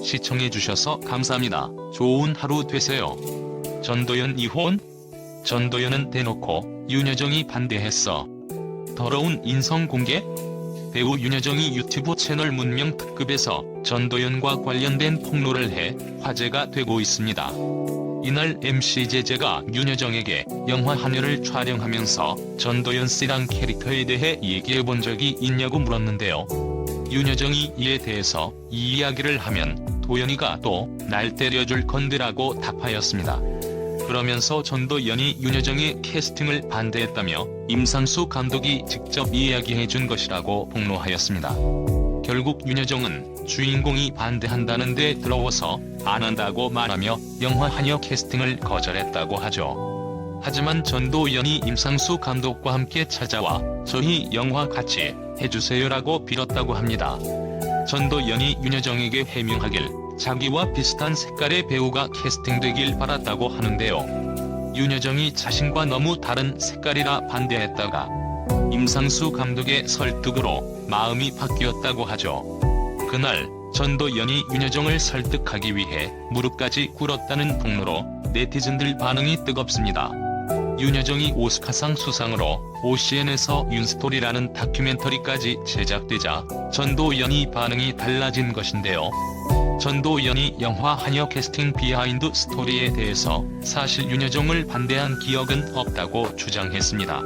시청해주셔서 감사합니다. 좋은 하루 되세요. 전도연 이혼? 전도연은 대놓고 윤여정이 반대했어. 더러운 인성 공개? 배우 윤여정이 유튜브 채널 문명 특급에서 전도연과 관련된 폭로를 해 화제가 되고 있습니다. 이날 MC 제재가 윤여정에게 영화 한여를 촬영하면서 전도연 씨랑 캐릭터에 대해 얘기해본 적이 있냐고 물었는데요. 윤여정이 이에 대해서 이 이야기를 하면 도연이가 또 날 때려줄 건데라고 답하였습니다. 그러면서 전도연이 윤여정의 캐스팅을 반대했다며 임상수 감독이 직접 이야기해준 것이라고 폭로하였습니다. 결국 윤여정은 주인공이 반대한다는데 더러워서 안 한다고 말하며 영화 한여 캐스팅을 거절했다고 하죠. 하지만 전도연이 임상수 감독과 함께 찾아와 저희 영화 같이 해주세요라고 빌었다고 합니다. 전도연이 윤여정에게 해명하길 자기와 비슷한 색깔의 배우가 캐스팅되길 바랐다고 하는데요. 윤여정이 자신과 너무 다른 색깔이라 반대했다가 임상수 감독의 설득으로 마음이 바뀌었다고 하죠. 그날 전도연이 윤여정을 설득하기 위해 무릎까지 꿇었다는 폭로로 네티즌들 반응이 뜨겁습니다. 윤여정이 오스카상 수상으로 OCN에서 윤스토리라는 다큐멘터리까지 제작되자 전도연이 반응이 달라진 것인데요. 전도연이 영화 한여 캐스팅 비하인드 스토리에 대해서 사실 윤여정을 반대한 기억은 없다고 주장했습니다.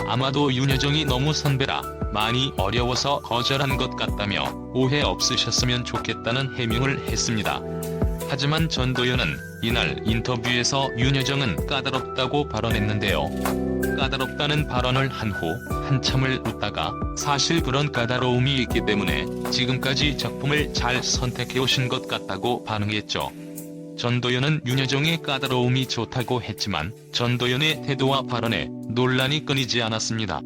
아마도 윤여정이 너무 선배라 많이 어려워서 거절한 것 같다며 오해 없으셨으면 좋겠다는 해명을 했습니다. 하지만 전도연은 이날 인터뷰에서 윤여정은 까다롭다고 발언했는데요. 까다롭다는 발언을 한 후 한참을 웃다가 사실 그런 까다로움이 있기 때문에 지금까지 작품을 잘 선택해오신 것 같다고 반응했죠. 전도연은 윤여정의 까다로움이 좋다고 했지만 전도연의 태도와 발언에 논란이 끊이지 않았습니다.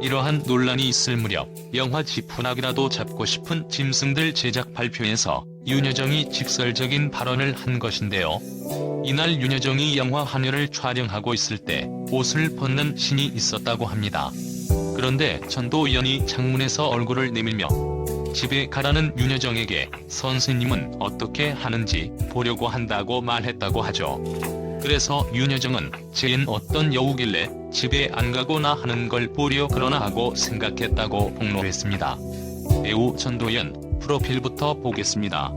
이러한 논란이 있을 무렵 영화 지푸라기라도 잡고 싶은 짐승들 제작 발표에서 윤여정이 직설적인 발언을 한 것인데요. 이날 윤여정이 영화 한여를 촬영하고 있을 때 옷을 벗는 신이 있었다고 합니다. 그런데 전도연이 창문에서 얼굴을 내밀며 집에 가라는 윤여정에게 선생님은 어떻게 하는지 보려고 한다고 말했다고 하죠. 그래서 윤여정은 쟤는 어떤 여우길래 집에 안 가고나 하는 걸 보려 그러나 하고 생각했다고 폭로했습니다. 배우 전도연 프로필부터 보겠습니다.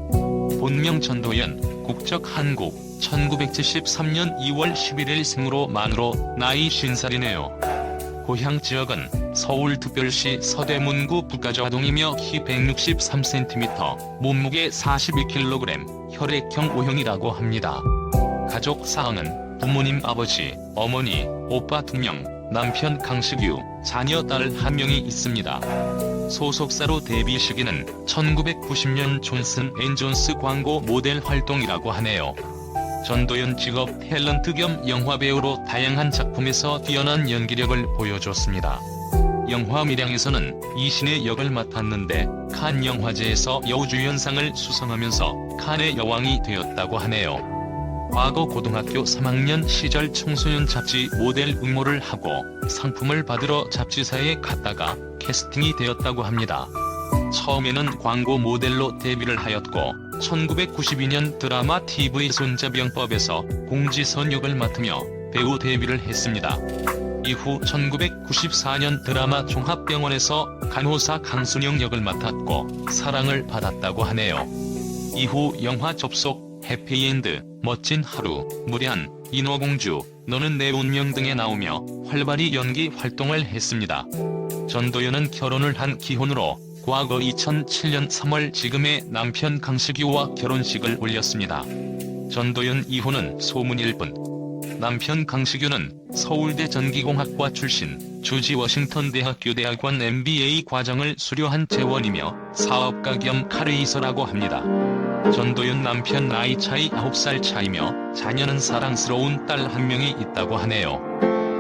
본명 전도연, 국적 한국, 1973년 2월 11일 생으로 만으로 나이 50살이네요. 고향 지역은 서울특별시 서대문구 북가좌동이며 키 163cm, 몸무게 41kg, 혈액형 O형이라고 합니다. 가족 사항은 부모님 아버지, 어머니, 오빠 2명, 남편 강식유, 자녀 딸 1명이 있습니다. 소속사로 데뷔 시기는 1990년 존슨 앤 존스 광고 모델 활동이라고 하네요. 전도연 직업 탤런트 겸 영화배우로 다양한 작품에서 뛰어난 연기력을 보여줬습니다. 영화 밀양에서는 이신의 역을 맡았는데 칸 영화제에서 여우주연상을 수상하면서 칸의 여왕이 되었다고 하네요. 과거 고등학교 3학년 시절 청소년 잡지 모델 응모를 하고 상품을 받으러 잡지사에 갔다가 캐스팅이 되었다고 합니다. 처음에는 광고 모델로 데뷔를 하였고 1992년 드라마 TV 손자병법에서 공지선 역을 맡으며 배우 데뷔를 했습니다. 이후 1994년 드라마 종합병원에서 간호사 강순영 역을 맡았고 사랑을 받았다고 하네요. 이후 영화 접속, 해피엔드, 멋진 하루, 무련, 인어공주, 너는 내 운명 등에 나오며 활발히 연기 활동을 했습니다. 전도연은 결혼을 한 기혼으로 과거 2007년 3월 지금의 남편 강식유와 결혼식을 올렸습니다. 전도연 이혼은 소문일 뿐. 남편 강식유는 서울대 전기공학과 출신, 조지 워싱턴 대학교 대학원 MBA 과정을 수료한 재원이며 사업가 겸 카레이서라고 합니다. 전도연 남편 나이 차이 9살 차이며 자녀는 사랑스러운 딸 1명이 있다고 하네요.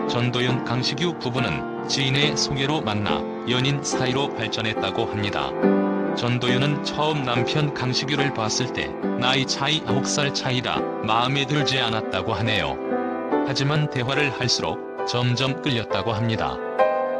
전도연 강식유 부부는 지인의 소개로 만나 연인 사이로 발전했다고 합니다. 전도연은 처음 남편 강식유를 봤을 때 나이 차이 9살 차이라 마음에 들지 않았다고 하네요. 하지만 대화를 할수록 점점 끌렸다고 합니다.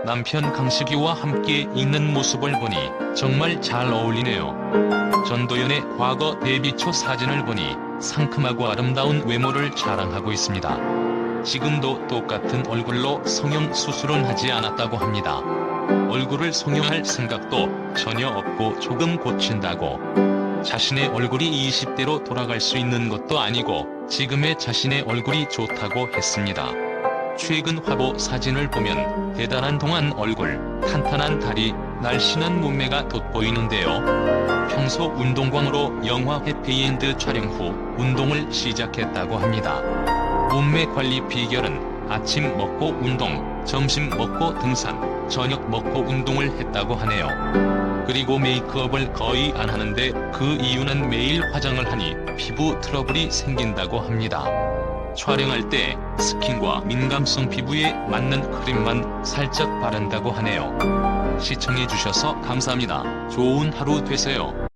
남편 강식이와 함께 있는 모습을 보니 정말 잘 어울리네요. 전도연의 과거 데뷔 초 사진을 보니 상큼하고 아름다운 외모를 자랑하고 있습니다. 지금도 똑같은 얼굴로 성형 수술은 하지 않았다고 합니다. 얼굴을 성형할 생각도 전혀 없고 조금 고친다고. 자신의 얼굴이 20대로 돌아갈 수 있는 것도 아니고 지금의 자신의 얼굴이 좋다고 했습니다. 최근 화보 사진을 보면 대단한 동안 얼굴, 탄탄한 다리, 날씬한 몸매가 돋보이는데요. 평소 운동광으로 영화 해피엔드 촬영 후 운동을 시작했다고 합니다. 몸매 관리 비결은 아침 먹고 운동, 점심 먹고 등산, 저녁 먹고 운동을 했다고 하네요. 그리고 메이크업을 거의 안 하는데 그 이유는 매일 화장을 하니 피부 트러블이 생긴다고 합니다. 촬영할 때 스킨과 민감성 피부에 맞는 크림만 살짝 바른다고 하네요. 시청해주셔서 감사합니다. 좋은 하루 되세요.